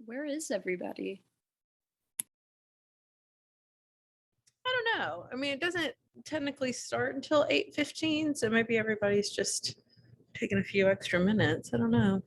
Where is everybody? I don't know. I mean, it doesn't technically start until 8:15, so maybe everybody's just taking a few extra minutes. I don't know.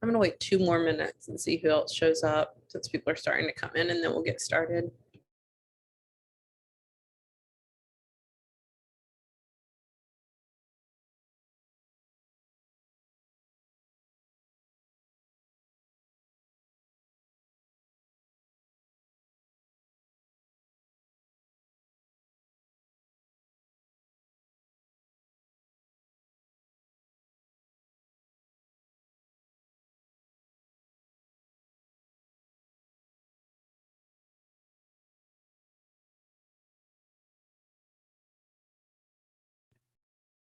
I'm gonna wait 2 more minutes and see who else shows up since people are starting to come in, and then we'll get started.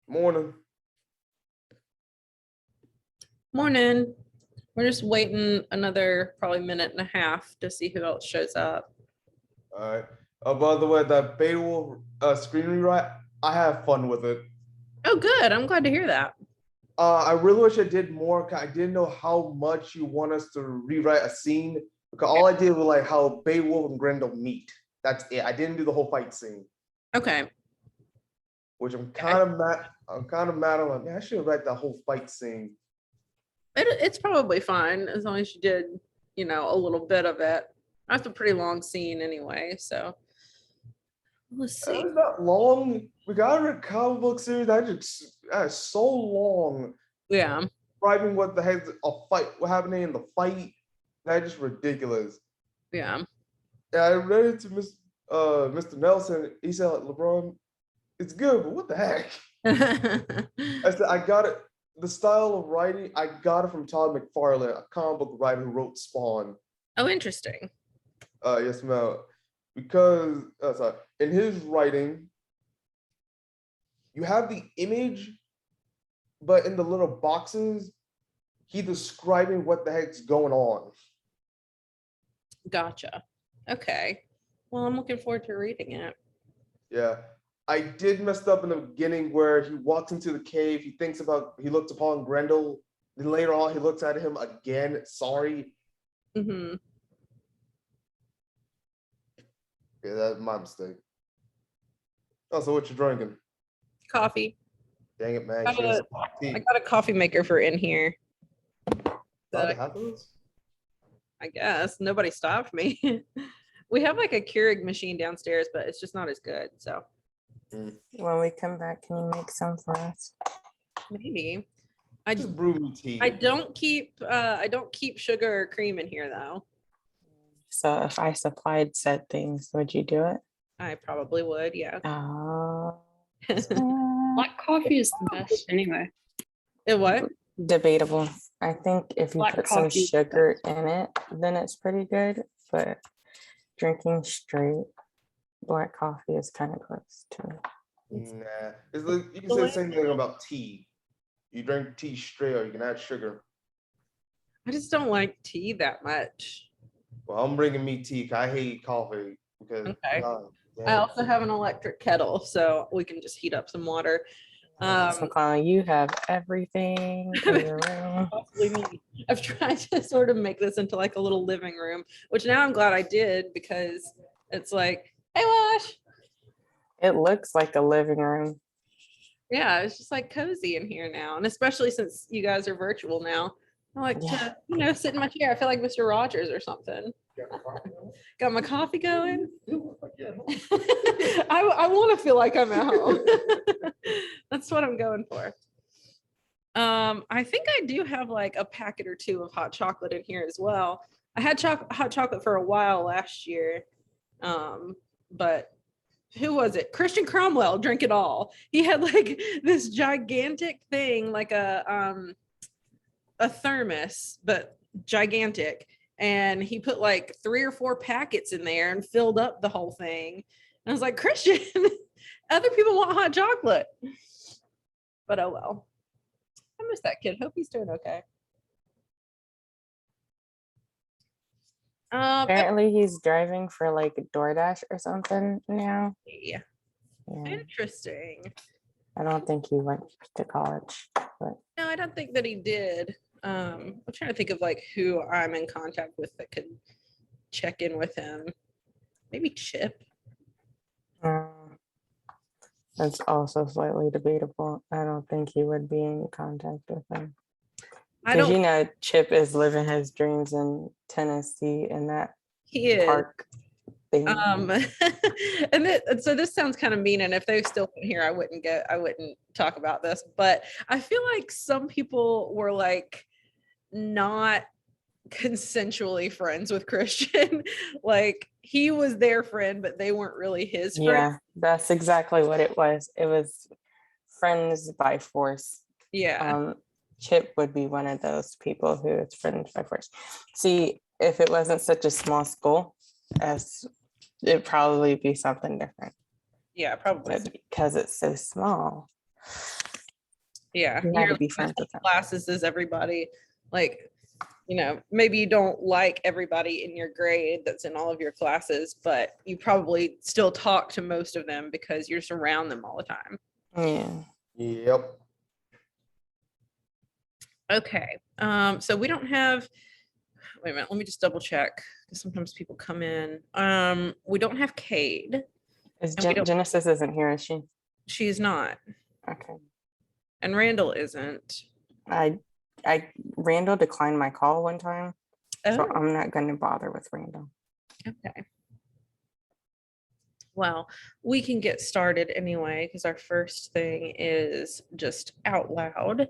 Morning. Morning. We're just waiting another probably minute and a half to see who else shows up. All right. By the way, that Beowulf screen rewrite, I have fun with it. Oh, good. I'm glad to hear that. I really wish I did more. I didn't know how much you want us to rewrite a scene, because all I did was like how Beowulf and Grendel meet. That's it. I didn't do the whole fight scene. Okay. Which I'm kind of mad. I'm kind of mad. I'm like, man, I should write that whole fight scene. It's probably fine as long as you did, a little bit of it. That's a pretty long scene anyway, so let's see. It's not long. We got a comic book series that's so long. Yeah. Describing what the heck a fight, what happening in the fight, that's just ridiculous. Yeah. I read it to Mr. Nelson. He said, LeBron, it's good, but what the heck? I said, I got it. The style of writing, I got it from Todd McFarlane, a comic book writer who wrote Spawn. Oh, interesting. Yes, ma'am. Because in his writing, you have the image, but in the little boxes, he describing what the heck's going on. Gotcha. Okay. Well, I'm looking forward to reading it. Yeah. I did mess up in the beginning where he walks into the cave, he looks upon Grendel, then later on he looks at him again. Sorry. Mm-hmm. Yeah, that's my mistake. Oh, so what you drinking? Coffee. Dang it, man. I Should've said got tea. I got a coffee maker for in here. Oh, that they have those? I guess nobody stopped me. We have like a Keurig machine downstairs, but it's just not as good. So When we come back, can you make some for us? maybe Just brew me tea. I don't keep sugar or cream in here though. So if I supplied said things, would you do it? I probably would, yeah. Oh. Black coffee is the best anyway. It what? Debatable. I think if you Black put some coffee is sugar in it, then it's pretty good. But drinking straight black coffee is kind of gross to me. Nah. It's like, you can say the same thing about tea. You drink tea straight or you can add sugar. I just don't like tea that much. Well, I'm bringing me tea 'cause I hate coffee because Okay. God, I damn. also have an electric kettle, so we can just heat up some water. So Colin, you have everything in your room. Possibly me. I've tried to sort of make this into like a little living room, which now I'm glad I did because it's like, hey, Wash. It looks like a living room. Yeah, it's just like cozy in here now. And especially since you guys are virtual now, I like to, sit in my chair. I feel like Mr. Rogers or something. Got my coffee going. I want to feel like I'm at home. That's what I'm going for. I think I do have like a packet or two of hot chocolate in here as well. I had hot chocolate for a while last year. But who was it? Christian Cromwell drank it all. He had like this gigantic thing, like a thermos, but gigantic. And he put like 3 or 4 packets in there and filled up the whole thing. And I was like, Christian, other people want hot chocolate. But oh well. I miss that kid. Hope he's doing okay. Apparently he's driving for like DoorDash or something now. Yeah. Yeah. Interesting. I don't think he went to college, but No, I don't think that he did. I'm trying to think of like who I'm in contact with that could check in with him. Maybe Chip. that's also slightly debatable. I don't think he would be in contact with him. I Because don't. Chip is living his dreams in Tennessee in that He is. park thing. So this sounds kind of mean, and if they still in here, I wouldn't talk about this. But I feel like some people were like not consensually friends with Christian. Like he was their friend, but they weren't really his friend. Yeah, that's exactly what it was. It was friends by force. Yeah. Chip would be one of those people who is friends by force. See, if it wasn't such a small school, it'd probably be something different. Yeah, probably. But because it's so small, Yeah, you had you're to be in the friends same with them. classes as everybody. Like, maybe you don't like everybody in your grade that's in all of your classes, but you probably still talk to most of them because you're just around them all the time. Yeah. Yep. Okay. So we don't have, wait a minute, let me just double check because sometimes people come in. We don't have Cade. Genesis isn't here, is she? She's not. Okay. And Randall isn't. Randall declined my call one time, so Oh, I'm not going to bother with Randall. okay. Well, we can get started anyway because our first thing is just out loud.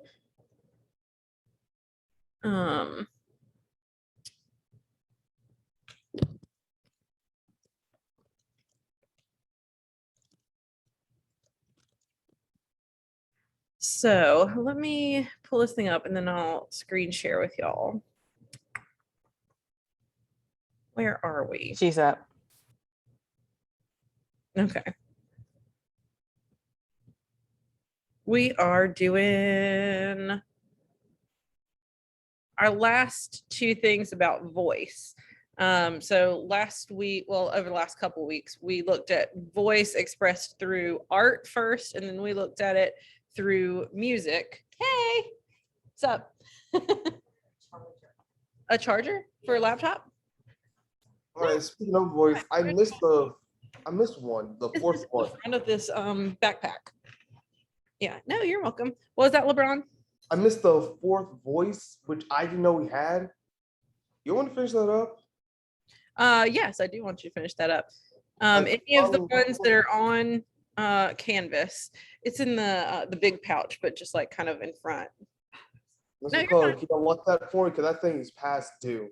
So let me pull this thing up and then I'll screen share with y'all. Where are we? She's up. Okay. we are doing our last two things about voice. So last week, well, over the last couple of weeks, we looked at voice expressed through art first, and then we looked at it through music. Hey, what's up? A charger for a laptop? All right, speaking of voice, I missed one, the It's fourth in one. front of this backpack. Yeah, no, you're welcome. What was that, LeBron? I missed the fourth voice, which I didn't know we had. You want to finish that up? Yes, I do want you to finish that up. Like, Any of the ones that are on canvas, it's in the big pouch, but just like kind of in front. No, Mr. you're Cullen, fine. can you unlock that for me? Because that thing is past due.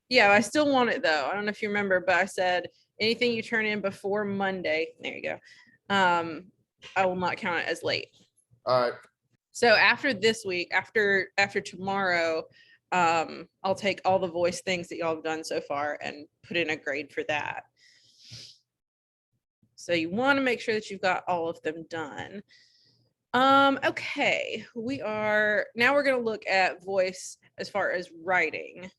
Yeah, I still want it though. I don't know if you remember, but I said anything you turn in before Monday, there you go. I will not count it as late. All right. So after this week, after tomorrow, I'll take all the voice things that y'all have done so far and put in a grade for that. So you want to make sure that you've got all of them done. Okay, we're going to look at voice as far as writing.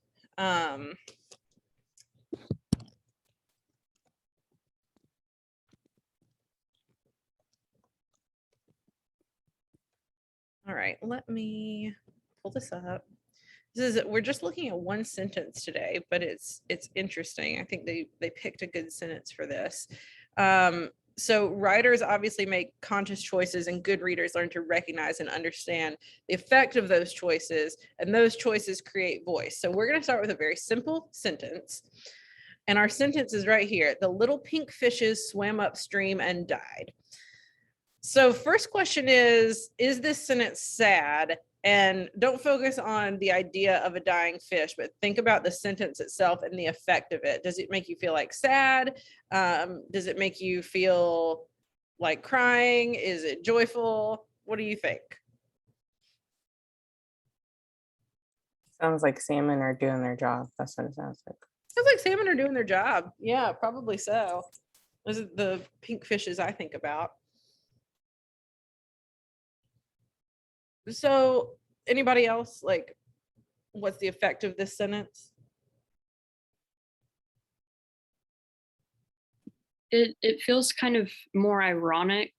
All right, let me pull this up. We're just looking at one sentence today, but it's interesting. I think they picked a good sentence for this. So writers obviously make conscious choices, and good readers learn to recognize and understand the effect of those choices, and those choices create voice. So we're going to start with a very simple sentence. And our sentence is right here. The little pink fishes swam upstream and died. So first question is this sentence sad? And don't focus on the idea of a dying fish, but think about the sentence itself and the effect of it. Does it make you feel like sad? Does it make you feel like crying? Is it joyful? What do you think? Sounds like salmon are doing their job. That's what it sounds like. Sounds like salmon are doing their job. Yeah, probably so. Those are the pink fishes I think about. So anybody else, like, what's the effect of this sentence? It feels kind of more ironic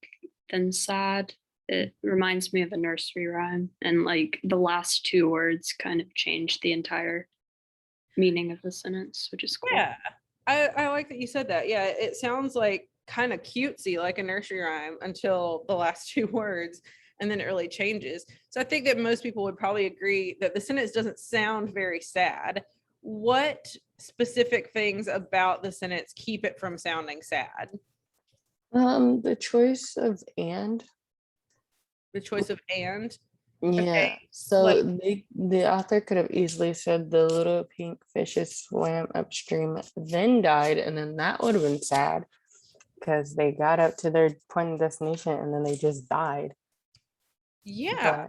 than sad. It reminds me of a nursery rhyme, and like the last two words kind of change the entire meaning of the sentence, which is cool. Yeah, I like that you said that. Yeah, it sounds like kind of cutesy, like a nursery rhyme until the last two words, and then it really changes. So I think that most people would probably agree that the sentence doesn't sound very sad. What specific things about the sentence keep it from sounding sad? The choice of and. The choice of and. Yeah. Okay, So the author could have easily said the little pink fishes swam upstream, then died, and then that would have been sad because they got up to their point of destination and then they just died. Yeah,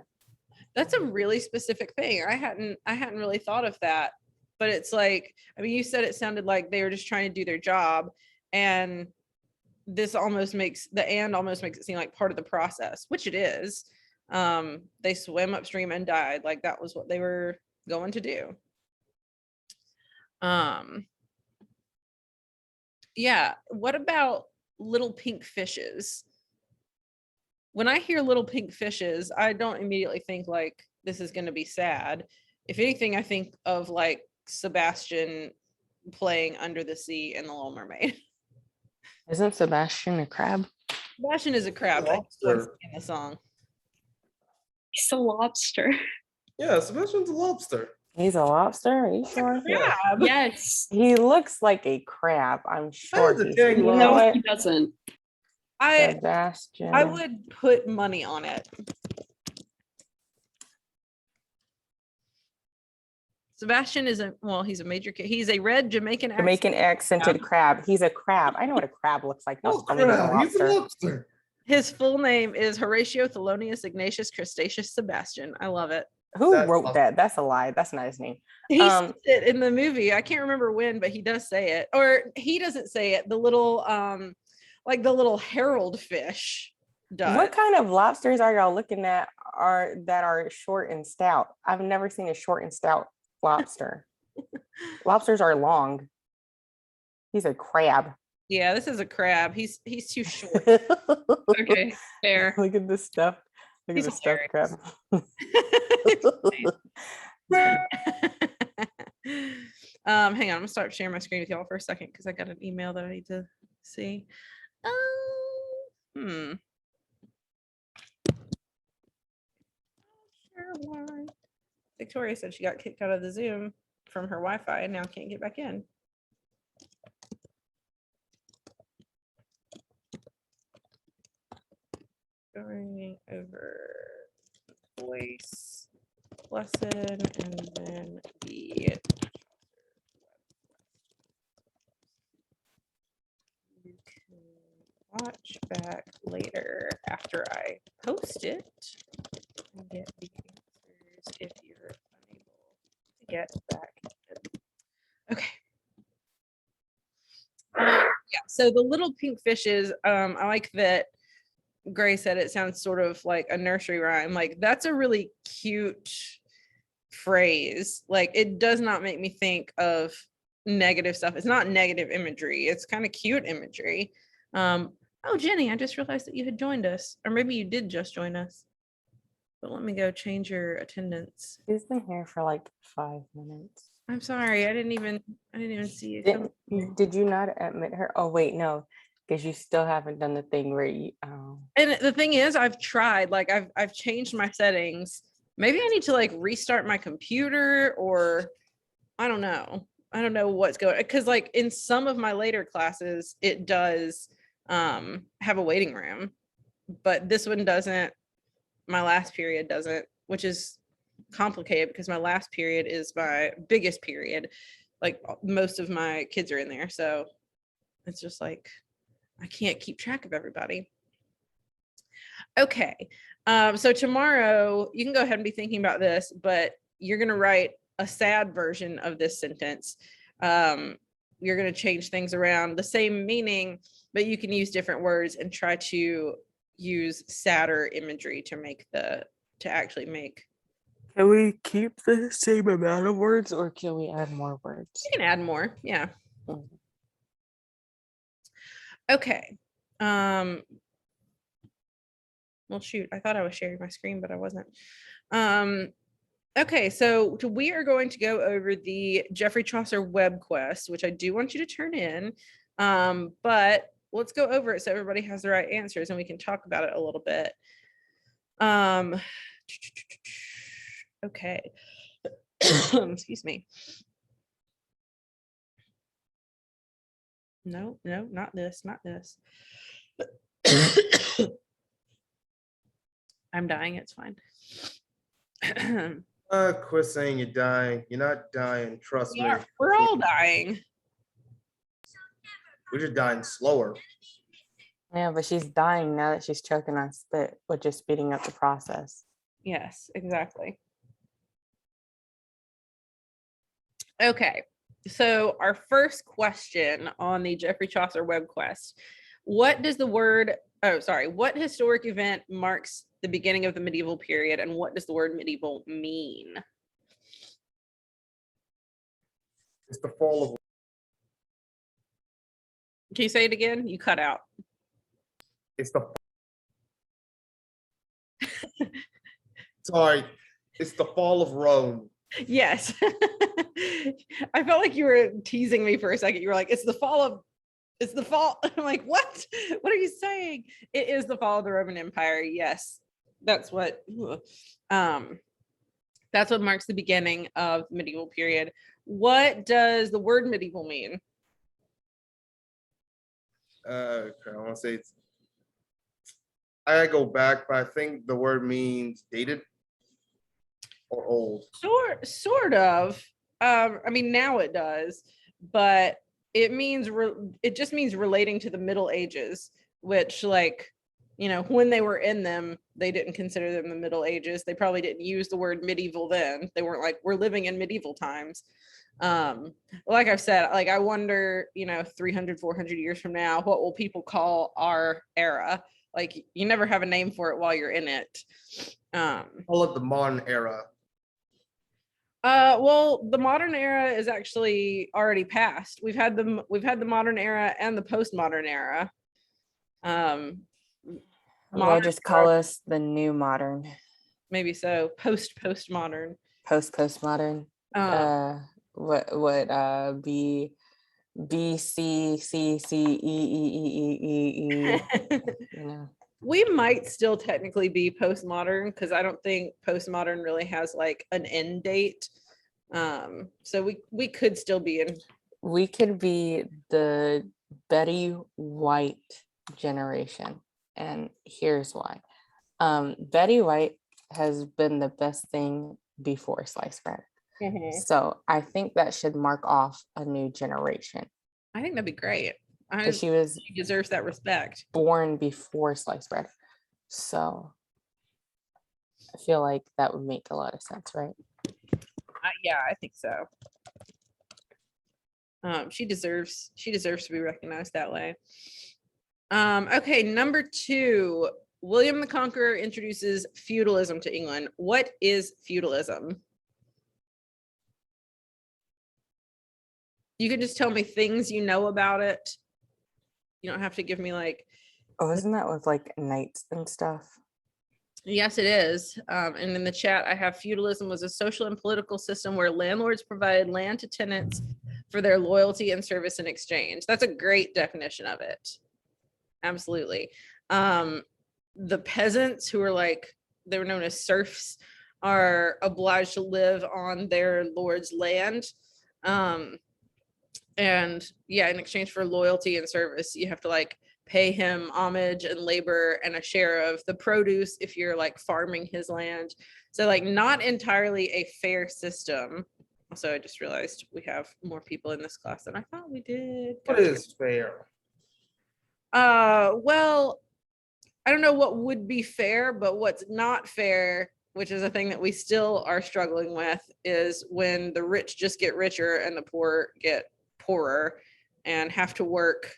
that's a really specific thing. I hadn't really thought of that, but it's like, I mean, you said it sounded like they were just trying to do their job, and this almost makes it seem like part of the process, which it is. They swam upstream and died, like that was what they were going to do. Yeah, what about little pink fishes? When I hear little pink fishes, I don't immediately think like this is going to be sad. If anything, I think of like Sebastian playing under the sea in The Little Mermaid. Isn't Sebastian a crab? Sebastian is a crab, but he's in the song. He's a lobster. Yeah, Sebastian's a lobster. He's a lobster. Are you sure? Yeah. Yes. He looks like a crab. I'm sure. That is a He's, dang you know No, what? he doesn't. Sebastian. I would put money on it. Sebastian is he's a major kid. He's a red Jamaican accented crab. He's a crab. I know what a crab looks like. Oh, Tell me he's a crap, he's a lobster. lobster. His full name is Horatio Thelonious Ignatius Crustaceous Sebastian. I love it. Who That's wrote awesome. that? That's a lie. That's not his name. He says it in the movie. I can't remember when, but he does say it. Or he doesn't say it. The little like the little herald fish What kind of lobsters are y'all looking at that are short and stout? I've never seen a short and stout lobster. Lobsters are long. He's a crab. Yeah, this is a crab. He's too short. Okay, fair. Look at this stuff. Look He's at the stuffed crab. Hang on, I'm gonna start sharing my screen with y'all for a second because I got an email that I need to see. Sure why. Victoria said she got kicked out of the Zoom from her Wi-Fi and now can't get back in. Going over voice lesson and then the you can watch back later after I post it and get the answers if you're unable to get back in. Okay. Yeah, so the little pink fishes, I like that Gray said it sounds sort of like a nursery rhyme. Like, that's a really cute phrase. Like, it does not make me think of negative stuff. It's not negative imagery. It's kind of cute imagery. Oh, Jenny, I just realized that you had joined us, or maybe you did just join us. But let me go change your attendance. She's been here for like 5 minutes. I'm sorry, I didn't even see it. Did you not admit her? Oh wait, no, because you still haven't done the thing where you. Oh. And the thing is, I've tried. Like, I've changed my settings. Maybe I need to like restart my computer, or I don't know. I don't know what's going. Because like in some of my later classes, it does have a waiting room, but this one doesn't. My last period doesn't, which is complicated because my last period is my biggest period. Like, most of my kids are in there, so it's just like I can't keep track of everybody. Okay, so tomorrow you can go ahead and be thinking about this, but you're going to write a sad version of this sentence. You're going to change things around, the same meaning, but you can use different words and try to use sadder imagery to actually make. Can we keep the same amount of words, or can we add more words? You can add more, yeah. Mhm. Okay. Well, shoot, I thought I was sharing my screen, but I wasn't. Okay, so we are going to go over the Geoffrey Chaucer web quest, which I do want you to turn in. But let's go over it so everybody has the right answers and we can talk about it a little bit. Okay. Excuse me. No, not this. I'm dying, it's fine. Quit saying you're dying. You're not dying. Trust me. We're all dying. We're just dying slower. Yeah, but she's dying now that she's choking on spit, which is speeding up the process. Yes, exactly. Okay, so our first question on the Geoffrey Chaucer web quest: what historic event marks the beginning of the medieval period, and what does the word medieval mean? It's the fall of. Can you say it again? You cut out. It's the. Sorry, it's the fall of Rome. Yes. I felt like you were teasing me for a second. You were like, it's the fall. I'm like, what are you saying? It is the fall of the Roman Empire. Yes, that's what marks the beginning of the medieval period. What does the word medieval mean? I want to say I go back, but I think the word means dated or old. Sort of. I mean, now it does, but it means it just means relating to the Middle Ages, which, like, when they were in them, they didn't consider them the Middle Ages. They probably didn't use the word medieval then. They weren't like, we're living in medieval times. Like I've said, like I wonder, 300, 400 years from now, what will people call our era? Like you never have a name for it while you're in it. Call it the modern era. Well, the modern era is actually already passed. We've had the modern era and the postmodern era. Well, just call us the new modern, Maybe so. Postmodern. postmodern. What would be B C C C E E E E E. You know. We might still technically be postmodern because I don't think postmodern really has like an end date. So we could still be in. We could be the Betty White generation, and here's why. Betty White has been the best thing before sliced bread. So I think that should mark off a new generation. I think that'd be great. Because she deserves that respect. Born before sliced bread. So I feel like that would make a lot of sense, right? Yeah, I think so. She deserves to be recognized that way. Okay, number 2, William the Conqueror introduces feudalism to England. What is feudalism? You can just tell me things you know about it. You don't have to give me like. Oh, isn't that with like knights and stuff? Yes, it is. And in the chat, I have feudalism was a social and political system where landlords provided land to tenants for their loyalty and service in exchange. That's a great definition of it. Absolutely. The peasants who are like, they were known as serfs, are obliged to live on their lord's land. And yeah, in exchange for loyalty and service, you have to like pay him homage and labor and a share of the produce if you're like farming his land. So like not entirely a fair system. Also, I just realized we have more people in this class than I thought we did. What is fair? Well, I don't know what would be fair, but what's not fair, which is a thing that we still are struggling with, is when the rich just get richer and the poor get poorer and have to work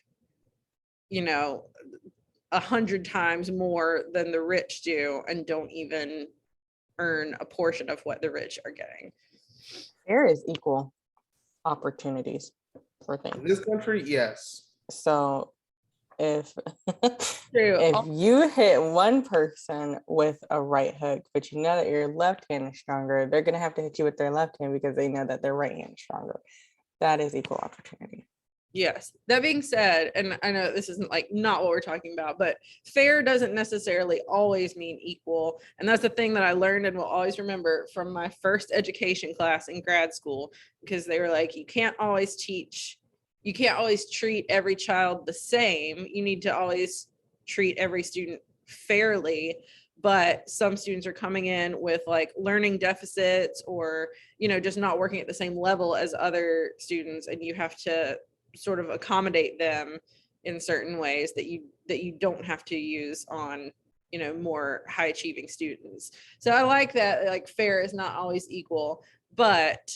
100 times more than the rich do and don't even earn a portion of what the rich are getting. There is equal opportunities for things. In this country, yes. So if True. if you hit one person with a right hook, but you know that your left hand is stronger, they're gonna have to hit you with their left hand because they know that their right hand is stronger. That is equal opportunity. Yes. That being said, and I know this isn't like not what we're talking about, but fair doesn't necessarily always mean equal. And that's the thing that I learned and will always remember from my first education class in grad school, because they were like, you can't always treat every child the same. You need to always treat every student fairly. But some students are coming in with like learning deficits or, just not working at the same level as other students. And you have to sort of accommodate them in certain ways that you don't have to use on more high achieving students. So I like that, like fair is not always equal, but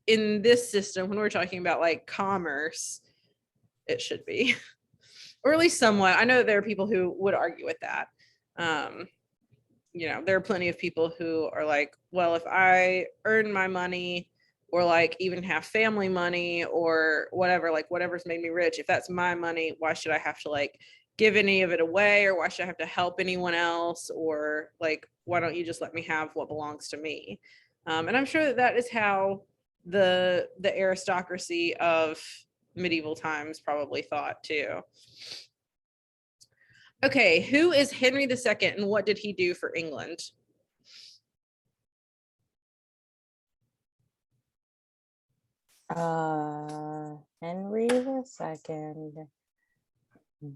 in this system, when we're talking about like commerce, it should be, or at least somewhat. I know that there are people who would argue with that. There are plenty of people who are like, well, if I earn my money or like even have family money or whatever, like whatever's made me rich, if that's my money, why should I have to like give any of it away, or why should I have to help anyone else, or like why don't you just let me have what belongs to me? And I'm sure that is how the aristocracy of medieval times probably thought too. Okay, who is Henry II and what did he do for England? Henry II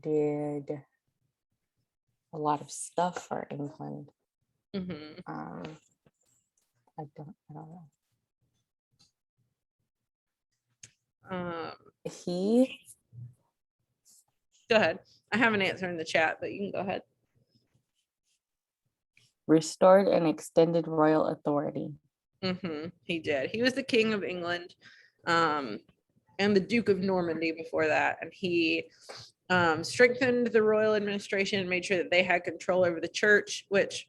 did a lot of stuff for England. Mm-hmm. I don't know. He Go ahead. I have an answer in the chat, but you can go ahead. restored and extended royal authority. Mm-hmm. He did. He was the King of England. and the Duke of Normandy before that. And he strengthened the royal administration and made sure that they had control over the church, which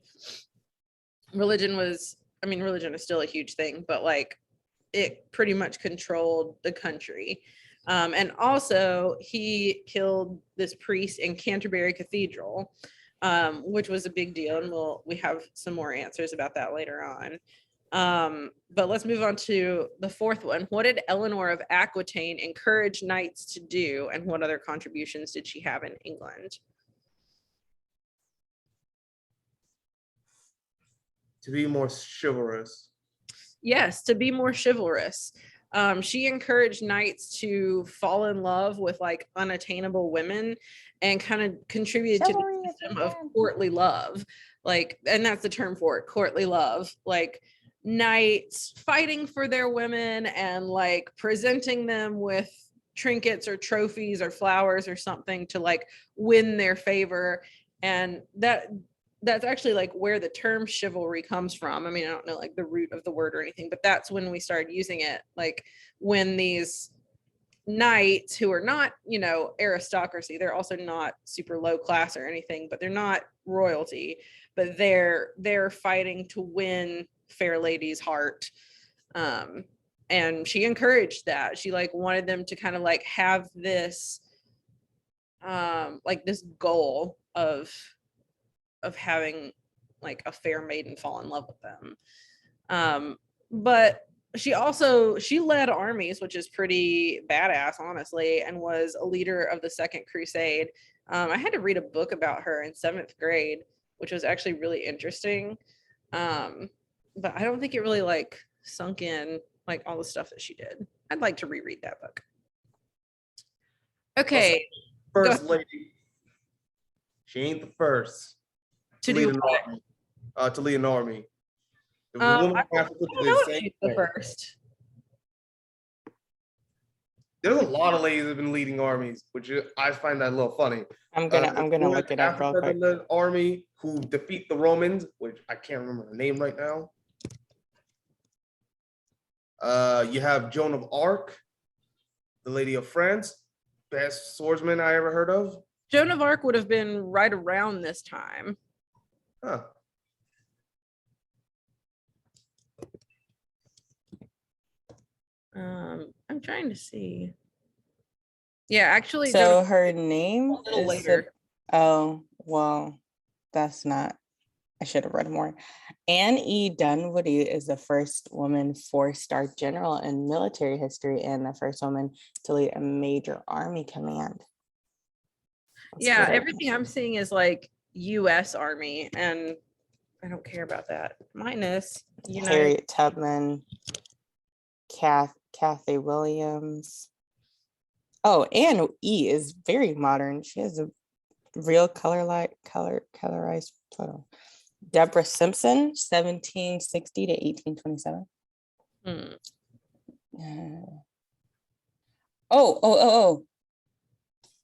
religion is still a huge thing, but like it pretty much controlled the country. And also he killed this priest in Canterbury Cathedral, which was a big deal. And we have some more answers about that later on. But let's move on to the fourth one. What did Eleanor of Aquitaine encourage knights to do, and what other contributions did she have in England? To be more chivalrous. Yes, to be more chivalrous. She encouraged knights to fall in love with like unattainable women and kind of contributed to the system of courtly love. Like, and that's the term for it, courtly love. Like knights fighting for their women and like presenting them with trinkets or trophies or flowers or something to like win their favor. And that's actually like where the term chivalry comes from. I mean, I don't know like the root of the word or anything, but that's when we started using it. Like when these knights who are not, aristocracy, they're also not super low class or anything, but they're not royalty, but they're fighting to win fair lady's heart. And she encouraged that. She like wanted them to kind of like have this like this goal of having like a fair maiden fall in love with them. But she led armies, which is pretty badass, honestly, and was a leader of the Second Crusade. I had to read a book about her in 7th grade, which was actually really interesting. But I don't think it really like sunk in like all the stuff that she did. I'd like to reread that book. Okay. First lady. She ain't the first To do lead an army. To lead an army. I don't know if she's the first. There's a lot of ladies that have been leading armies, which I find that a little funny. I'm gonna look it up real quick. The army who defeat the Romans, which I can't remember her name right now. You have Joan of Arc, the Lady of France, best swordsman I ever heard of. Joan of Arc would have been right around this time. Huh. I'm trying to see. Yeah, actually. So her name a little is later. Oh, well, that's not. I should have read more. Anne E. Dunwoody is the first woman 4-star general in military history and the first woman to lead a major army command. Yeah, everything I'm seeing is like U.S. Army, and I don't care about that. Minus Harriet Tubman, Kathy Williams. Oh, Anne E. is very modern. She has a real colorized photo. Deborah Simpson, 1760 to 1827. Oh.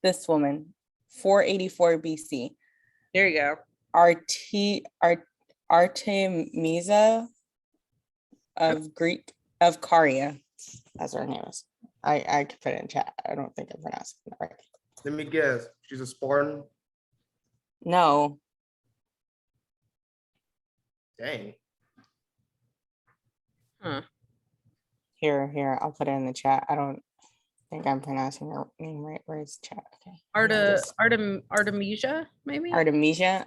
This woman, 484 BC. There you go. Artemisia of Caria. That's her name is. I can put it in chat. I don't think I'm pronouncing it right. Let me guess. She's a Spartan. No. Dang. Huh. Here, I'll put it in the chat. I don't think I'm pronouncing her name right. Where's chat? Okay. Artemisia, maybe? Artemisia,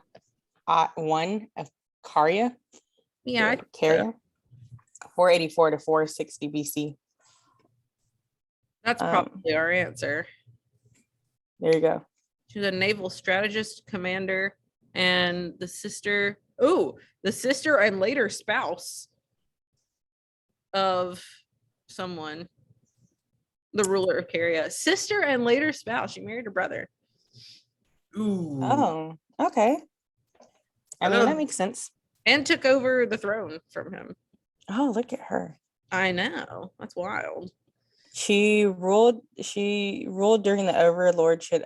one of Caria. Yeah. Caria. 484 to 460 BC. That's probably our answer. There you go. She was a naval strategist, commander, and the sister and later spouse of someone, the ruler of Caria. Sister and later spouse. She married her brother. Ooh. Oh, okay. I mean, that makes sense. And took over the throne from him. Oh, look at her. I know. That's wild. She ruled during the overlordship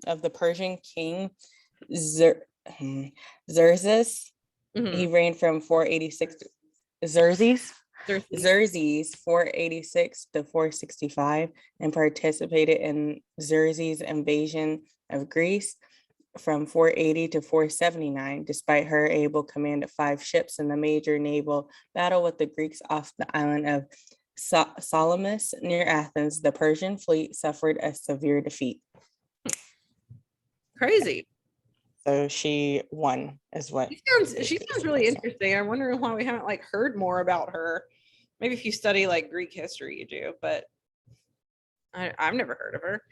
of the Persian king Xerxes. Mm-hmm. He reigned from 486 Xerxes Xerxes 486 to 465 and participated in Xerxes' invasion of Greece from 480 to 479, despite her able command of 5 ships in the major naval battle with the Greeks off the island of Salamis near Athens. The Persian fleet suffered a severe defeat. Crazy. So she won, is what. She sounds really interesting. I'm wondering why we haven't like heard more about her. Maybe if you study like Greek history, you do, but I've never heard of her.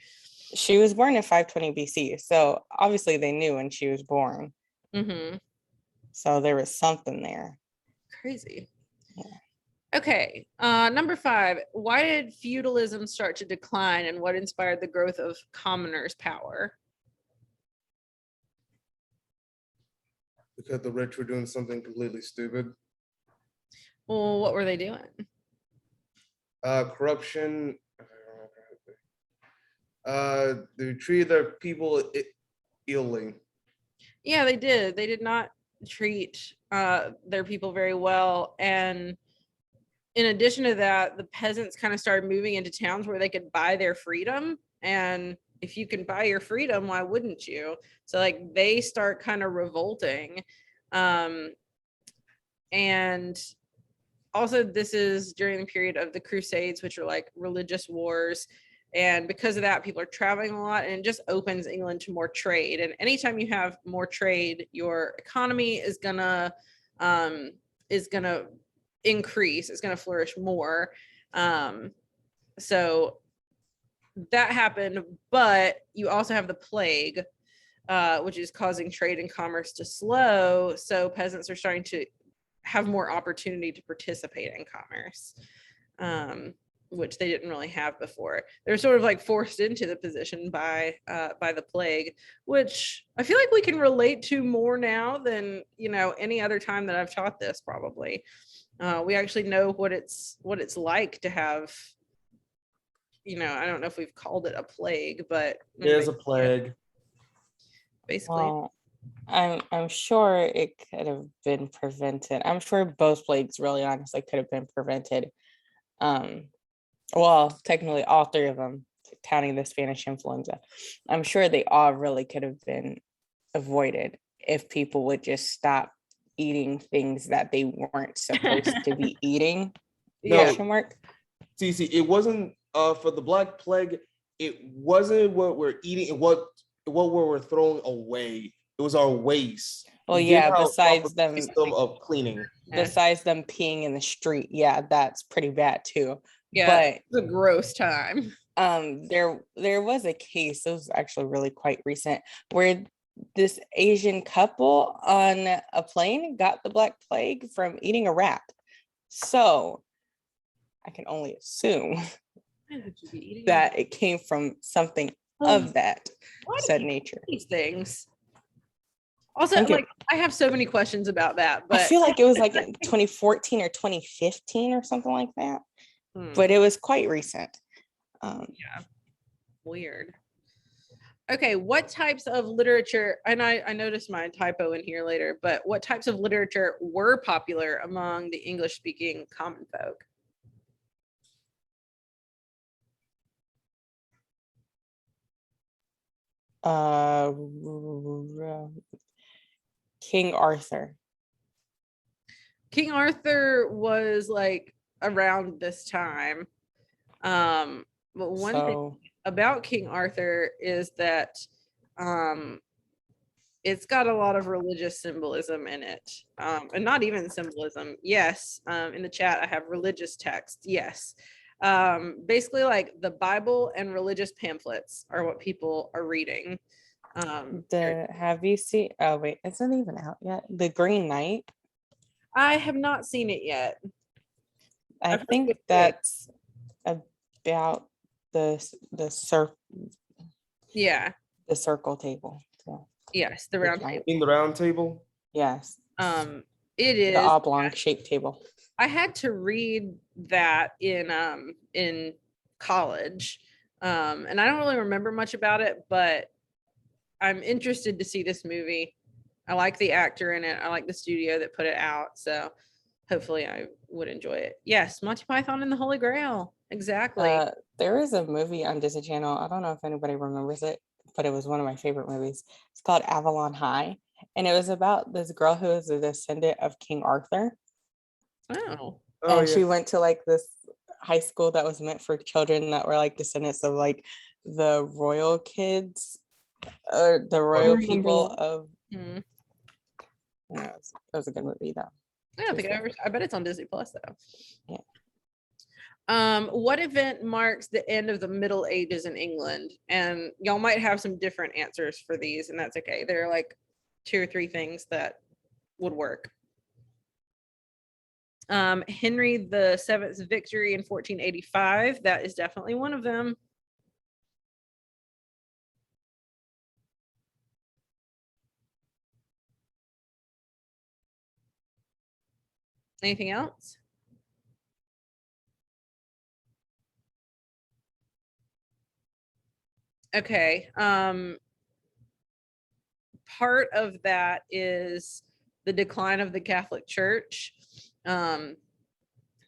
She was born in 520 BC, so obviously they knew when she was born. Mm-hmm. So there was something there. Crazy. Yeah. Okay, number 5. Why did feudalism start to decline, and what inspired the growth of commoners' power? Because the rich were doing something completely stupid. Well, what were they doing? Corruption. They treated their people illy. Yeah, they did. They did not treat their people very well. And in addition to that, the peasants kind of started moving into towns where they could buy their freedom. And if you can buy your freedom, why wouldn't you? So like they start kind of revolting. And also this is during the period of the Crusades, which are like religious wars. And because of that, people are traveling a lot, and it just opens England to more trade. And anytime you have more trade, your economy is gonna increase. It's gonna flourish more. So that happened, but you also have the plague, which is causing trade and commerce to slow. So peasants are starting to have more opportunity to participate in commerce. Which they didn't really have before. They're sort of like forced into the position by the plague, which I feel like we can relate to more now than any other time that I've taught this. Probably, we actually know what it's like to have. I don't know if we've called it a plague, but There's a plague. Basically, well, I'm sure it could have been prevented. I'm sure both plagues, really honestly, could have been prevented. Well, technically all 3 of them, counting the Spanish influenza. I'm sure they all really could have been avoided if people would just stop eating things that they weren't supposed to be eating. No. See, it wasn't for the Black Plague. It wasn't what we're eating and what we're throwing away. It was our waste. Well, yeah, besides them system of cleaning. Besides them peeing in the street. Yeah, that's pretty bad too. Yeah, but it was a gross time. There was a case, it was actually really quite recent, where this Asian couple on a plane got the Black Plague from eating a rat. So I can only assume that it came from something of that said nature. These things. Also, like I have so many questions about that, but I feel like it was like in 2014 or 2015 or something like that. But it was quite recent. Yeah, weird. Okay, what types of literature, and I noticed my typo in here later, but what types of literature were popular among the English-speaking common folk? King Arthur. King Arthur was like around this time. But one thing about King Arthur is that it's got a lot of religious symbolism in it, and not even symbolism. Yes, in the chat I have religious text. Yes, basically like the Bible and religious pamphlets are what people are reading. Have you seen? Oh wait, it's not even out yet. The Green Knight. I have not seen it yet. I think that's about the circle. Yeah. The circle table. So. Yes, the round table. In the round table? Yes. It is the oblong shaped table. I had to read that in college. And I don't really remember much about it, but I'm interested to see this movie. I like the actor in it. I like the studio that put it out. So hopefully I would enjoy it. Yes, Monty Python and the Holy Grail. Exactly. There is a movie on Disney Channel. I don't know if anybody remembers it, but it was one of my favorite movies. It's called Avalon High, and it was about this girl who is a descendant of King Arthur, Oh. Oh and yeah. she went to like this high school that was meant for children that were like descendants of like the royal kids or the royal remember people that. of. Hmm. Yeah, it was a good movie though. I don't think I bet it's on Disney Plus though. Yeah. What event marks the end of the Middle Ages in England? And y'all might have some different answers for these, and that's okay. There are like 2 or 3 things that would work. Henry VII's victory in 1485. That is definitely one of them. Anything else? Okay. Part of that is the decline of the Catholic Church.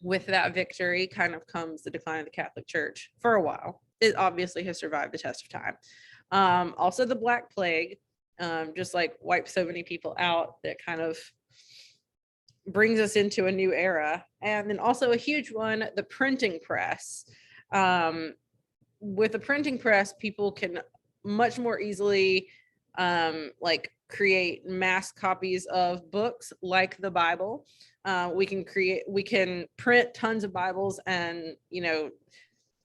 With that victory kind of comes the decline of the Catholic Church for a while. It obviously has survived the test of time. Also the Black Plague, just like wiped so many people out, that kind of brings us into a new era. And then also a huge one, the printing press. With the printing press, people can much more easily like create mass copies of books like the Bible. We can print tons of Bibles and,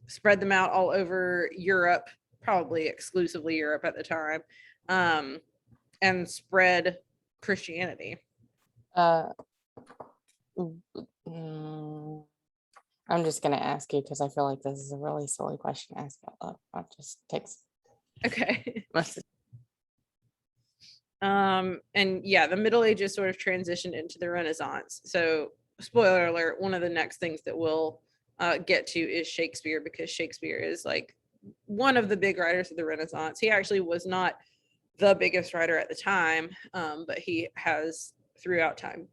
spread them out all over Europe, probably exclusively Europe at the time, and spread Christianity. I'm just gonna ask you because I feel like this is a really silly question to ask out loud. I'll just text. Okay. Message. And yeah, the Middle Ages sort of transitioned into the Renaissance. So, spoiler alert, one of the next things that we'll get to is Shakespeare, because Shakespeare is like one of the big writers of the Renaissance. He actually was not the biggest writer at the time, but he has throughout time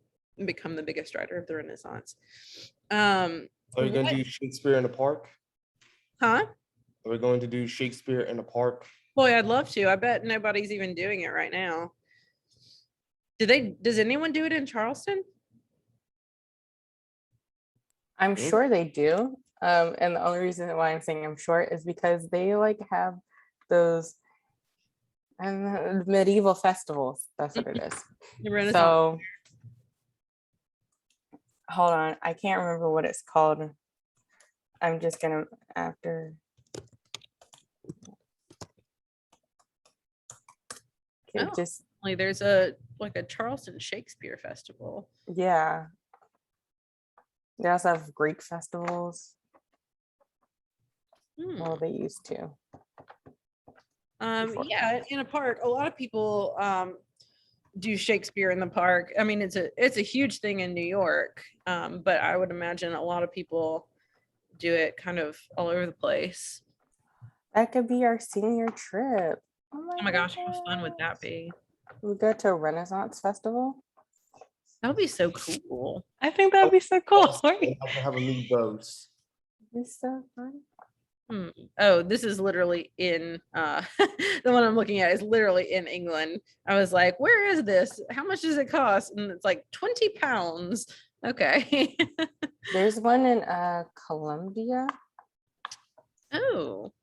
become the biggest writer of the Renaissance. Are you going to do Shakespeare in the park? Huh? Are we going to do Shakespeare in the park? Boy, I'd love to. I bet nobody's even doing it right now. Does anyone do it in Charleston? I'm sure they do. And the only reason why I'm saying I'm sure is because they like have those medieval festivals. That's what it is. The Renaissance. So hold on, I can't remember what it's called. I'm just gonna after. Oh, just there's a Charleston Shakespeare Festival. Yeah. They also have Greek festivals. Well, they used to. Yeah, in a park, a lot of people do Shakespeare in the park. I mean, it's a huge thing in New York, but I would imagine a lot of people do it kind of all over the place. That could be our senior trip. Oh my gosh, how fun would that be? We go to a Renaissance festival. That would be so cool. I think that would be so cool. I have a new dose. It's so fun. Oh, this is literally in the one I'm looking at is literally in England. I was like, where is this? How much does it cost? And it's like 20 pounds. Okay. There's one in Colombia. Oh.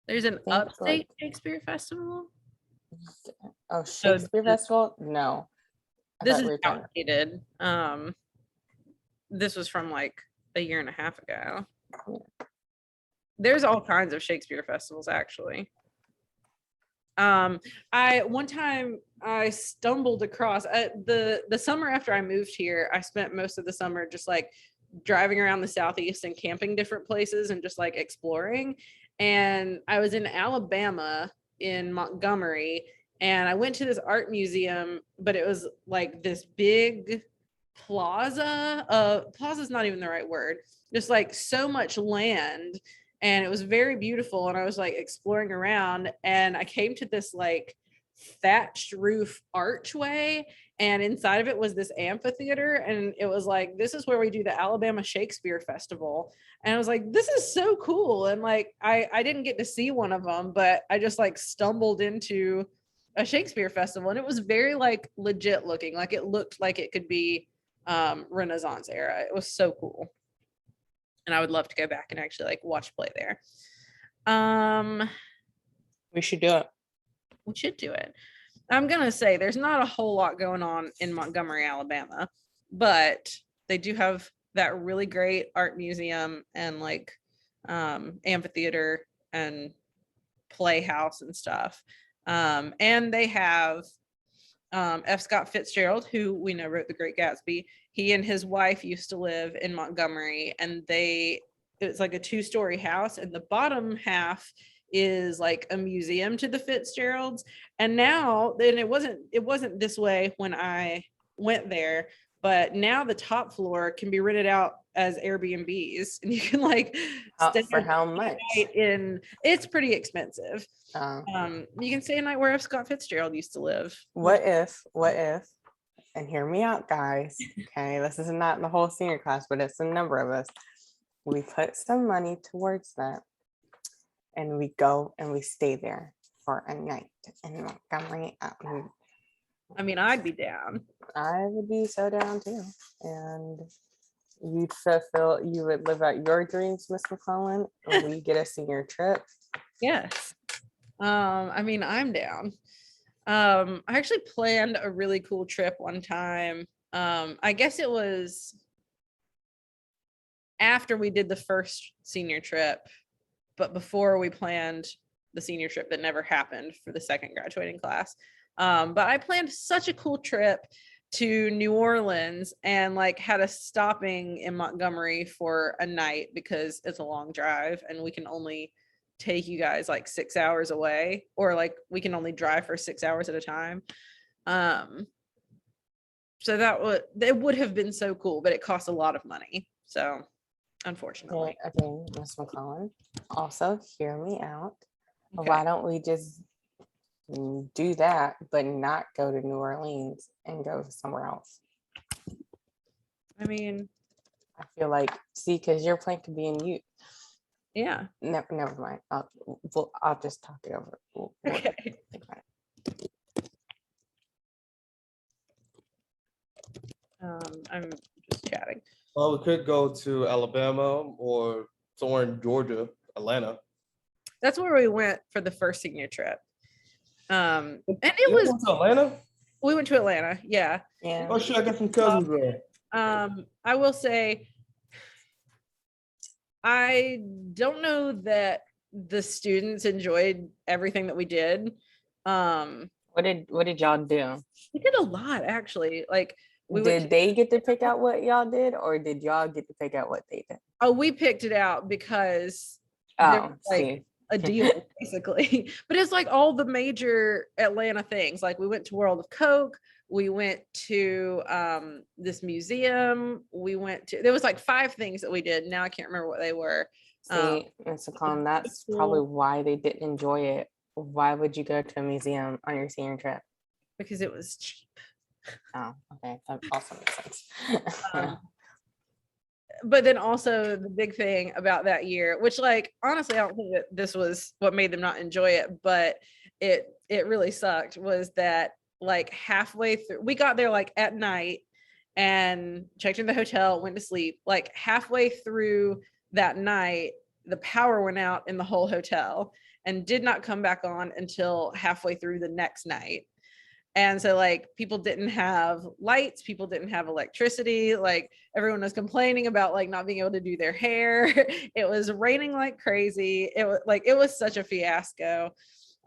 There's an upstate Shakespeare Festival. Oh, Shakespeare Festival? No. This is outdated. This was from like a year and a half ago. Yeah. There's all kinds of Shakespeare festivals, actually. One time I stumbled across the summer after I moved here. I spent most of the summer just like driving around the Southeast and camping different places and just like exploring. And I was in Alabama in Montgomery, and I went to this art museum, but it was like this big plaza. Plaza's not even the right word. Just like so much land, and it was very beautiful. And I was like exploring around, and I came to this like thatched roof archway, and inside of it was this amphitheater, and it was like, this is where we do the Alabama Shakespeare Festival. And I was like, this is so cool. And like I didn't get to see one of them, but I just like stumbled into a Shakespeare festival, and it was very like legit looking, like it looked like it could be Renaissance era. It was so cool, and I would love to go back and actually like watch play there. We should do it. We should do it. I'm gonna say there's not a whole lot going on in Montgomery, Alabama, but they do have that really great art museum and like amphitheater and playhouse and stuff. And they have F. Scott Fitzgerald, who we know wrote The Great Gatsby. He and his wife used to live in Montgomery, and it's like a 2-story house, and the bottom half is like a museum to the Fitzgeralds. And now, then it wasn't this way when I went there, but now the top floor can be rented out as Airbnbs, and you can like stay For how much? It's pretty expensive. You can stay a night where F. Scott Fitzgerald used to live. What if, and hear me out, guys. Okay, this is not the whole senior class, but it's a number of us. We put some money towards that, and we go and we stay there for a night in Montgomery. I mean, I'd be down. I would be so down too. And you would live out your dreams, Miss McClellan. We get a senior trip. Yes. I mean, I'm down. I actually planned a really cool trip one time. I guess it was after we did the first senior trip, but before we planned the senior trip that never happened for the second graduating class. But I planned such a cool trip to New Orleans, and like had us stopping in Montgomery for a night because it's a long drive and we can only take you guys like 6 hours away, or like we can only drive for 6 hours at a time. So it would have been so cool, but it costs a lot of money. So unfortunately. Okay, Miss McClellan, also hear me out. Okay. Why don't we just do that, but not go to New Orleans and go somewhere else? I mean, I feel like, see, because your plan could be in you. yeah. Never mind. I'll just talk it over. We'll Okay. think about it. I'm just chatting. Well, we could go to Alabama or somewhere in Georgia, Atlanta. That's where we went for the first senior trip. And it You was, went to Atlanta? we went to Atlanta. Yeah. Yeah. Oh shit, I got some cousins there. I will say, I don't know that the students enjoyed everything that we did. What did y'all do? We did a lot, actually. Like, Did they get to pick out what y'all did, or did y'all get to pick out what they did? Oh, we picked it out because there Oh, was, like, see. a deal basically. But it's like all the major Atlanta things. Like we went to World of Coke, we went to this museum, there was like 5 things that we did. Now I can't remember what they were. See, Mr. Clone, that's probably why they didn't enjoy it. Why would you go to a museum on your senior trip? Because it was cheap. Oh, okay. That also makes sense. But then also the big thing about that year, which like honestly I don't think that this was what made them not enjoy it, but it really sucked, was that like halfway through, we got there like at night and checked in the hotel, went to sleep. Like halfway through that night, the power went out in the whole hotel and did not come back on until halfway through the next night. And so like people didn't have lights, people didn't have electricity, like everyone was complaining about like not being able to do their hair. It was raining like crazy. It was such a fiasco.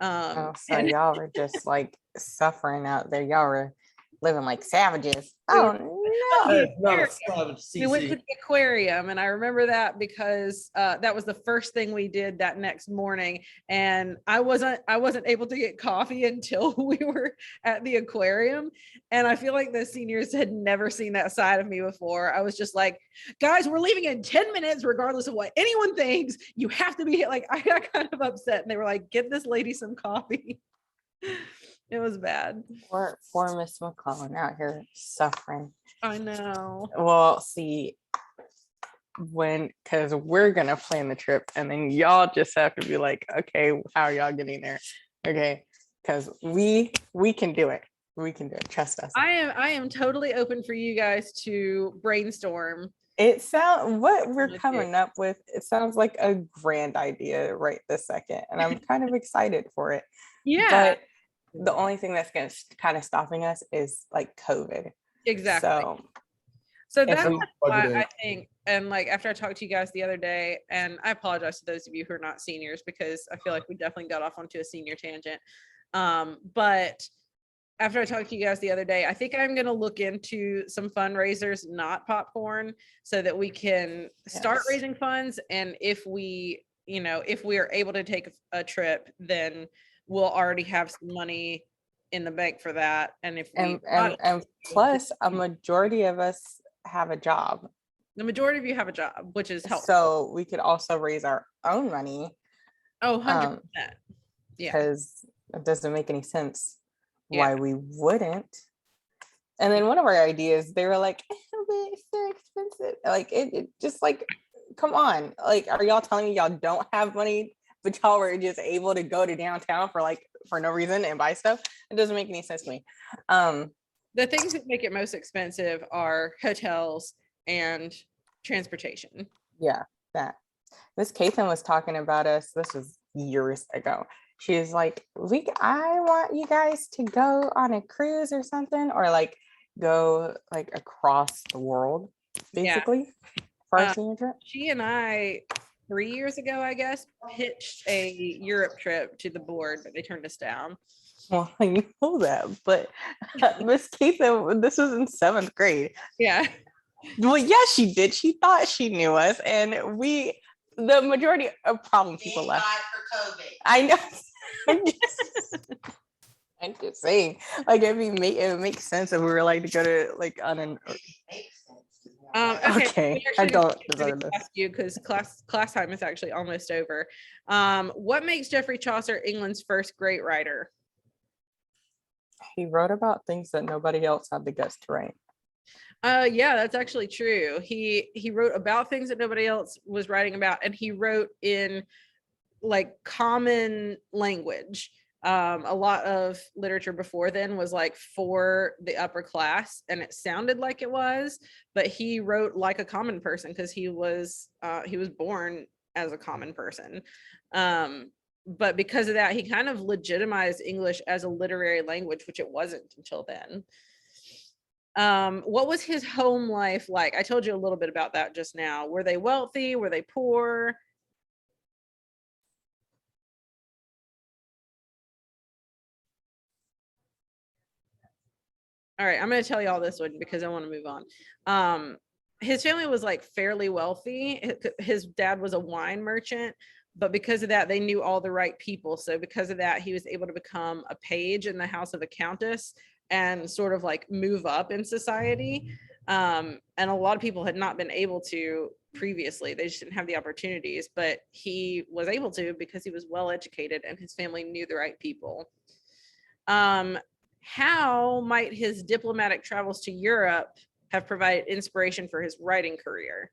So y'all were just like suffering out there. Y'all were living like savages. Oh no. We went to the aquarium, and I remember that because that was the first thing we did that next morning, and I wasn't able to get coffee until we were at the aquarium. And I feel like the seniors had never seen that side of me before. I was just like, guys, we're leaving in 10 minutes regardless of what anyone thinks. You have to be here. Like I got kind of upset, and they were like, get this lady some coffee. It was bad. Poor Miss McClellan out here suffering. I know. Well, see, because we're gonna plan the trip, and then y'all just have to be like, okay, how are y'all getting there? Okay, because we can do it. We can do it. Trust us. I am totally open for you guys to brainstorm. What we're Let's coming up with, it sounds like a grand idea right this second, and I'm kind of excited for it. Yeah. But the only thing that's gonna kind of stopping us is like COVID. Exactly. So if that's we- why I think, and like after I talked to you guys the other day, and I apologize to those of you who are not seniors because I feel like we definitely got off onto a senior tangent. But after I talked to you guys the other day, I think I'm going to look into some fundraisers, not popcorn, so that we can start Yes. raising funds. And if we are able to take a trip, then we'll already have some money in the bank for that. And if we and plus a majority of us have a job, the majority of you have a job, which is helpful. so we could also raise our own money. Oh, 100%. Yeah. Because it doesn't make any sense Yeah. why we wouldn't. And then one of our ideas, they were like, it's so expensive. Like it just like, come on. Like, are y'all telling me y'all don't have money, but y'all were just able to go to downtown for no reason and buy stuff? It doesn't make any sense to me. The things that make it most expensive are hotels and transportation. Yeah, that. Miss Cathan was talking about us. This was years ago. She was like, I want you guys to go on a cruise or something, or like go like across the world, basically, for our senior trip. She and I, 3 years ago, I guess, pitched a Europe trip to the board, but they turned us down. Well, I know that, but Miss Cathan, this was in 7th grade. Yeah. Well, yeah, she did. She thought she knew us, and the majority of problem people left. For COVID. I know. I'm just saying, like, it would make sense if we were like to go to like on an. Okay, I don't deserve this. Ask you because class time is actually almost over. What makes Geoffrey Chaucer England's first great writer? He wrote about things that nobody else had the guts to write. Yeah, that's actually true. He wrote about things that nobody else was writing about, and he wrote in like common language. A lot of literature before then was like for the upper class, and it sounded like it was, but he wrote like a common person because he was born as a common person. But because of that, he kind of legitimized English as a literary language, which it wasn't until then. What was his home life like? I told you a little bit about that just now. Were they wealthy? Were they poor? All right, I'm going to tell you all this one because I want to move on. His family was like fairly wealthy. His dad was a wine merchant, but because of that, they knew all the right people. So because of that, he was able to become a page in the house of a countess and sort of like move up in society. And a lot of people had not been able to previously. They just didn't have the opportunities, but he was able to because he was well educated and his family knew the right people. How might his diplomatic travels to Europe have provided inspiration for his writing career?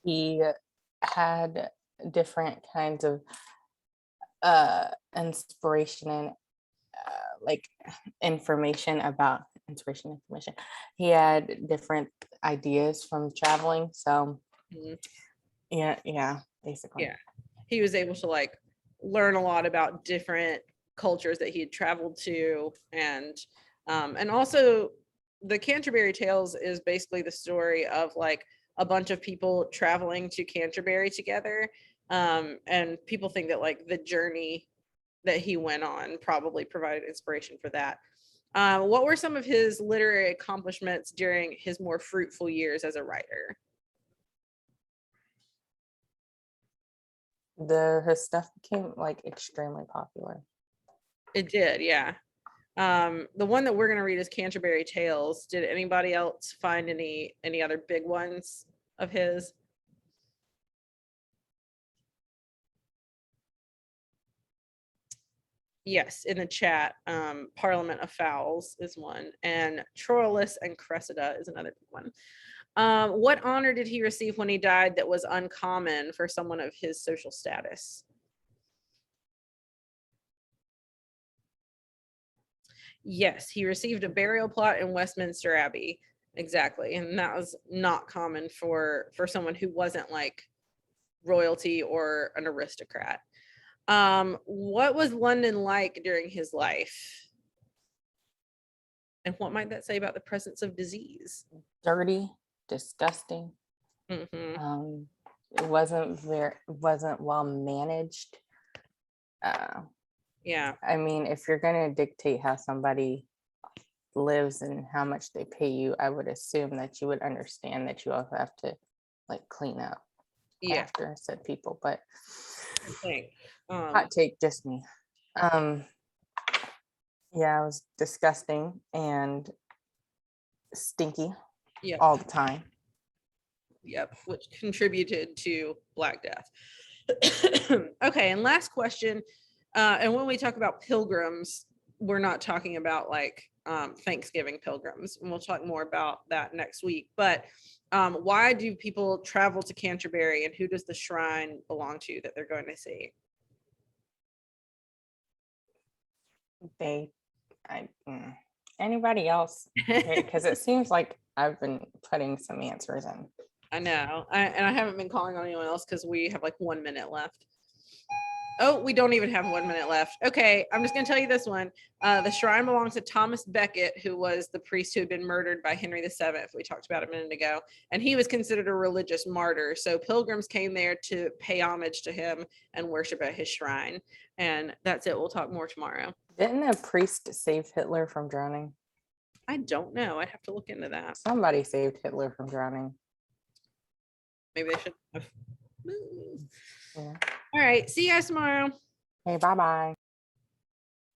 He had different kinds of inspiration and like information. He had different ideas from traveling. So yeah, basically. Yeah, he was able to like learn a lot about different cultures that he had traveled to, and also the Canterbury Tales is basically the story of like a bunch of people traveling to Canterbury together, and people think that like the journey that he went on probably provided inspiration for that. What were some of his literary accomplishments during his more fruitful years as a writer? His stuff became like extremely popular. It did, yeah. The one that we're going to read is Canterbury Tales. Did anybody else find any other big ones of his? Yes, in the chat, Parliament of Fowls is one, and Troilus and Cressida is another big one. What honor did he receive when he died that was uncommon for someone of his social status? Yes, he received a burial plot in Westminster Abbey. Exactly. And that was not common for someone who wasn't like royalty or an aristocrat. What was London like during his life? And what might that say about the presence of disease? Dirty, disgusting. Mhm. It wasn't well managed. Yeah. I mean, if you're gonna dictate how somebody lives and how much they pay you, I would assume that you would understand that you also have to like clean up Yeah. after said people. But I think. hot take, just me. Yeah, it was disgusting and stinky Yep. all the time. Yep. Which contributed to Black Death. Okay. And last question. And when we talk about pilgrims, we're not talking about like Thanksgiving pilgrims. And we'll talk more about that next week. But why do people travel to Canterbury, and who does the shrine belong to that they're going to see? Anybody else? Because it seems like I've been putting some answers in. I know. And I haven't been calling on anyone else because we have like 1 minute left. Oh, we don't even have 1 minute left. Okay, I'm just going to tell you this one. The shrine belongs to Thomas Becket, who was the priest who had been murdered by Henry VII. We talked about a minute ago. And he was considered a religious martyr. So pilgrims came there to pay homage to him and worship at his shrine. And that's it. We'll talk more tomorrow. Didn't a priest save Hitler from drowning? I don't know. I'd have to look into that. Somebody saved Hitler from drowning. Maybe they should have. Yeah. All right. See you guys tomorrow. Hey, bye-bye.